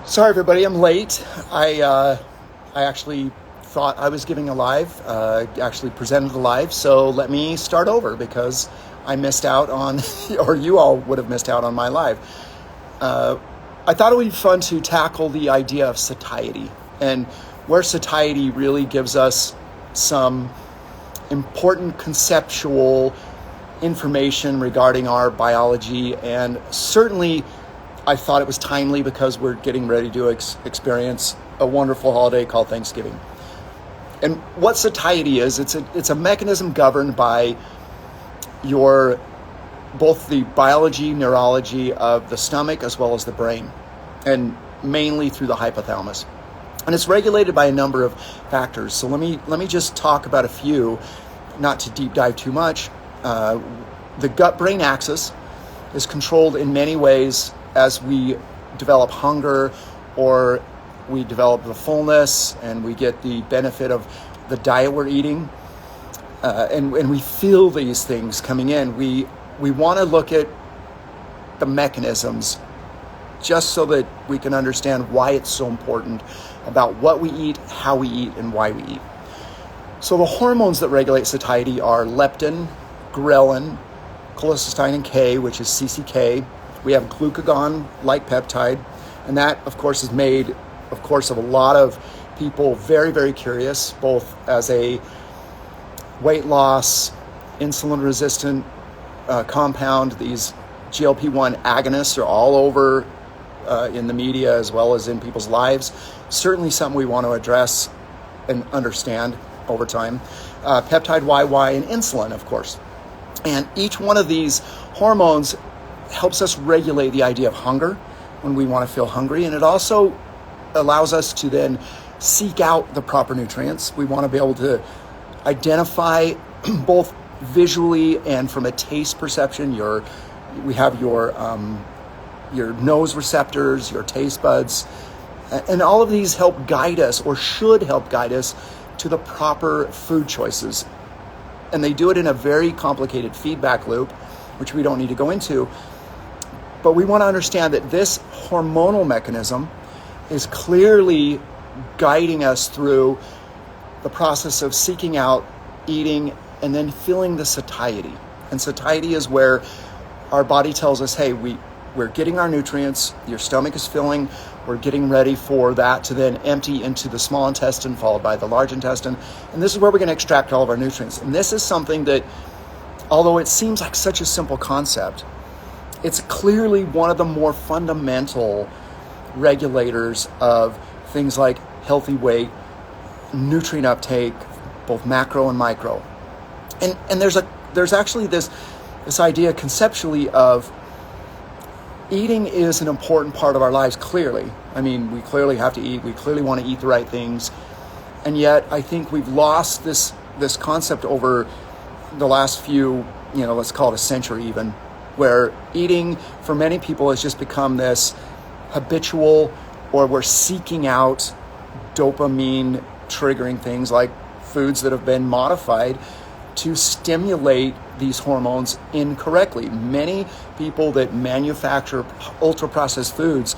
Sorry, everybody, I'm late. I actually thought I was giving a live, actually presented a live, so let me start over because I missed out on, or you all would have missed out on my live. I thought it would be fun to tackle the idea of satiety and where satiety really gives us some important conceptual information regarding our biology, and certainly I thought it was timely because we're getting ready to experience a wonderful holiday called Thanksgiving. And what satiety is, it's a mechanism governed by both the biology, neurology of the stomach as well as the brain, and mainly through the hypothalamus. And it's regulated by a number of factors. So let me just talk about a few, not to deep dive too much. The gut-brain axis is controlled in many ways as we develop hunger or we develop the fullness and we get the benefit of the diet we're eating. And we feel these things coming in. We want to look at the mechanisms just so that we can understand why it's so important about what we eat, how we eat, and why we eat. So the hormones that regulate satiety are leptin, ghrelin, cholecystonin K, which is CCK. We have glucagon-like peptide, and that, of course, is made, of course, of a lot of people very, very curious, both as a weight loss, insulin-resistant compound. These GLP-1 agonists are all over in the media as well as in people's lives. Certainly something we want to address and understand over time. Peptide YY and insulin, of course. And each one of these hormones helps us regulate the idea of hunger when we want to feel hungry. And it also allows us to then seek out the proper nutrients. We want to be able to identify both visually and from a taste perception. We have your nose receptors, your taste buds, and all of these help guide us, or should help guide us, to the proper food choices. And they do it in a very complicated feedback loop, which we don't need to go into. But we want to understand that this hormonal mechanism is clearly guiding us through the process of seeking out, eating, and then feeling the satiety. And satiety is where our body tells us, hey, we're getting our nutrients, your stomach is filling, we're getting ready for that to then empty into the small intestine, followed by the large intestine. And this is where we're going to extract all of our nutrients. And this is something that, although it seems like such a simple concept, it's clearly one of the more fundamental regulators of things like healthy weight, nutrient uptake, both macro and micro. And there's actually this idea conceptually of eating is an important part of our lives, clearly. I mean, we clearly have to eat. We clearly want to eat the right things. And yet I think we've lost this concept over the last few, let's call it a century even, where eating for many people has just become this habitual, or we're seeking out dopamine triggering things like foods that have been modified to stimulate these hormones incorrectly. Many people that manufacture ultra-processed foods,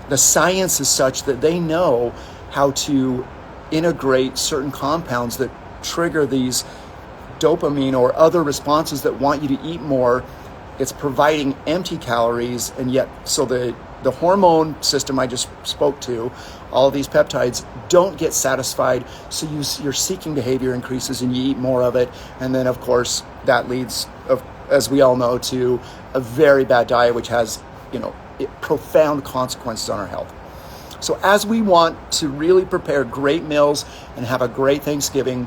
the science is such that they know how to integrate certain compounds that trigger these dopamine or other responses that want you to eat more. It's providing empty calories, and yet, so the hormone system I just spoke to, all of these peptides don't get satisfied, so your seeking behavior increases and you eat more of it, and then of course that leads, as we all know, to a very bad diet, which has profound consequences on our health. So as we want to really prepare great meals and have a great Thanksgiving,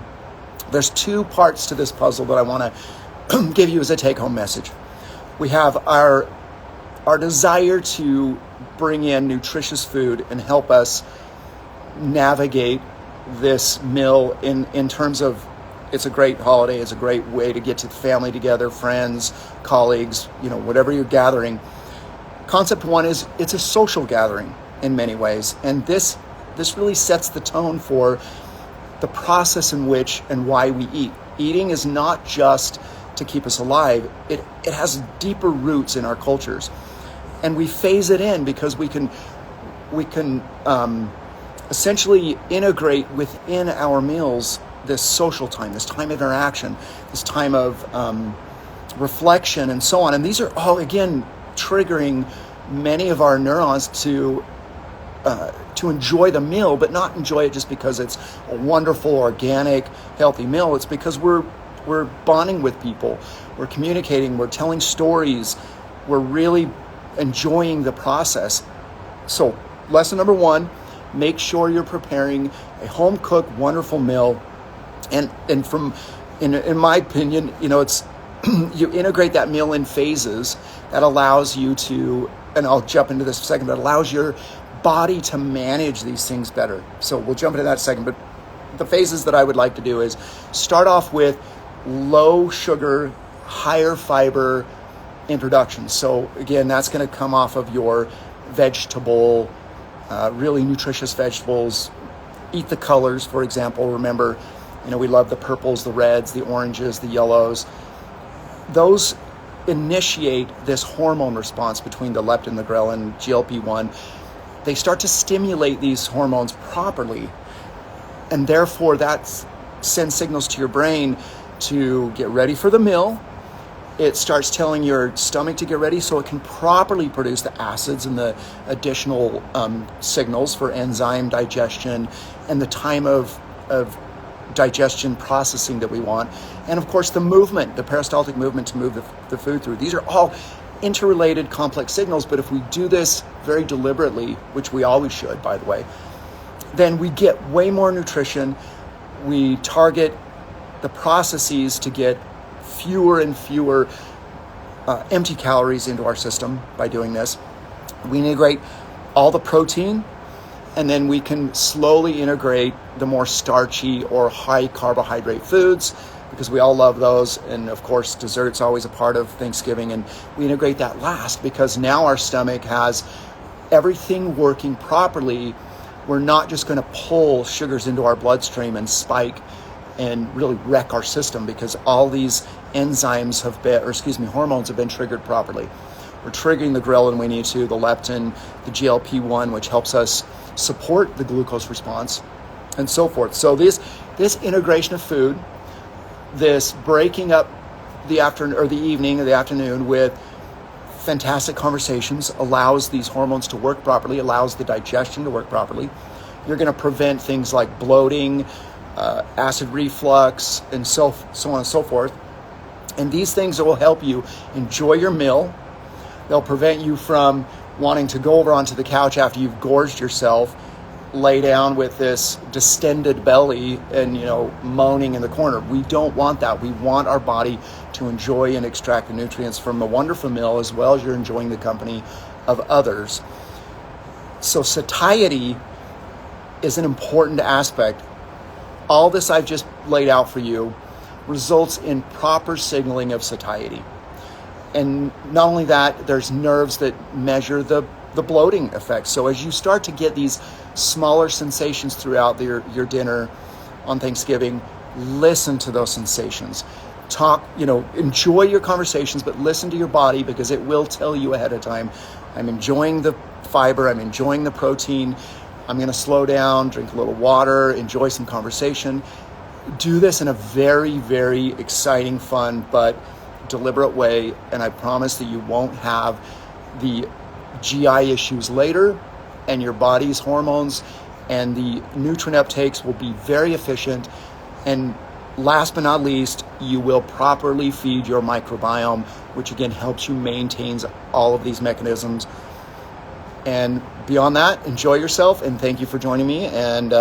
there's two parts to this puzzle that I want to give you as a take-home message. We have our desire to bring in nutritious food and help us navigate this meal in terms of, it's a great holiday, it's a great way to get to the family together, friends, colleagues, whatever you're gathering. Concept one is it's a social gathering in many ways, and this really sets the tone for the process in which and why we eat. Eating is not just to keep us alive. It has deeper roots in our cultures. And we phase it in because essentially integrate within our meals this social time, this time of interaction, this time of reflection, and so on. And these are all, again, triggering many of our neurons to enjoy the meal, but not enjoy it just because it's a wonderful, organic, healthy meal. It's because we're bonding with people, we're communicating, we're telling stories, we're really enjoying the process. So lesson number 1, make sure you're preparing a home-cooked, wonderful meal. And in my opinion, it's you integrate that meal in phases that allows you to, and I'll jump into this in a second, but allows your body to manage these things better. So we'll jump into that in a second, but the phases that I would like to do is start off with low sugar, higher fiber introduction. So again, that's going to come off of your vegetable, really nutritious vegetables. Eat the colors, for example. Remember, we love the purples, the reds, the oranges, the yellows. Those initiate this hormone response between the leptin, the ghrelin, GLP-1. They start to stimulate these hormones properly, and therefore that sends signals to your brain to get ready for the meal. It starts telling your stomach to get ready so it can properly produce the acids and the additional signals for enzyme digestion and the time of digestion processing that we want. And of course, the movement, the peristaltic movement to move the food through. These are all interrelated complex signals, but if we do this very deliberately, which we always should, by the way, then we get way more nutrition. We target the processes to get fewer and fewer empty calories into our system by doing this. We integrate all the protein, and then we can slowly integrate the more starchy or high carbohydrate foods, because we all love those. And of course, dessert's always a part of Thanksgiving, and we integrate that last because now our stomach has everything working properly. We're not just going to pull sugars into our bloodstream and spike and really wreck our system, because all these enzymes hormones have been triggered properly. We're triggering the ghrelin we need to, the leptin, the GLP-1, which helps us support the glucose response, and so forth. So this integration of food, this breaking up the afternoon or the evening or the afternoon with fantastic conversations allows these hormones to work properly, allows the digestion to work properly. You're going to prevent things like bloating, acid reflux, and so on and so forth. And these things will help you enjoy your meal. They'll prevent you from wanting to go over onto the couch after you've gorged yourself, lay down with this distended belly and, moaning in the corner. We don't want that. We want our body to enjoy and extract the nutrients from a wonderful meal, as well as you're enjoying the company of others. So satiety is an important aspect. All this I've just laid out for you results in proper signaling of satiety. And not only that, there's nerves that measure the bloating effects. So as you start to get these smaller sensations throughout your dinner on Thanksgiving, listen to those sensations. Enjoy your conversations, but listen to your body, because it will tell you ahead of time, I'm enjoying the fiber, I'm enjoying the protein, I'm going to slow down, drink a little water, enjoy some conversation. Do this in a very, very exciting, fun, but deliberate way, and I promise that you won't have the GI issues later, and your body's hormones and the nutrient uptakes will be very efficient. And last but not least, you will properly feed your microbiome, which again helps you maintain all of these mechanisms. And beyond that, enjoy yourself, and thank you for joining me, and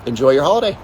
enjoy your holiday.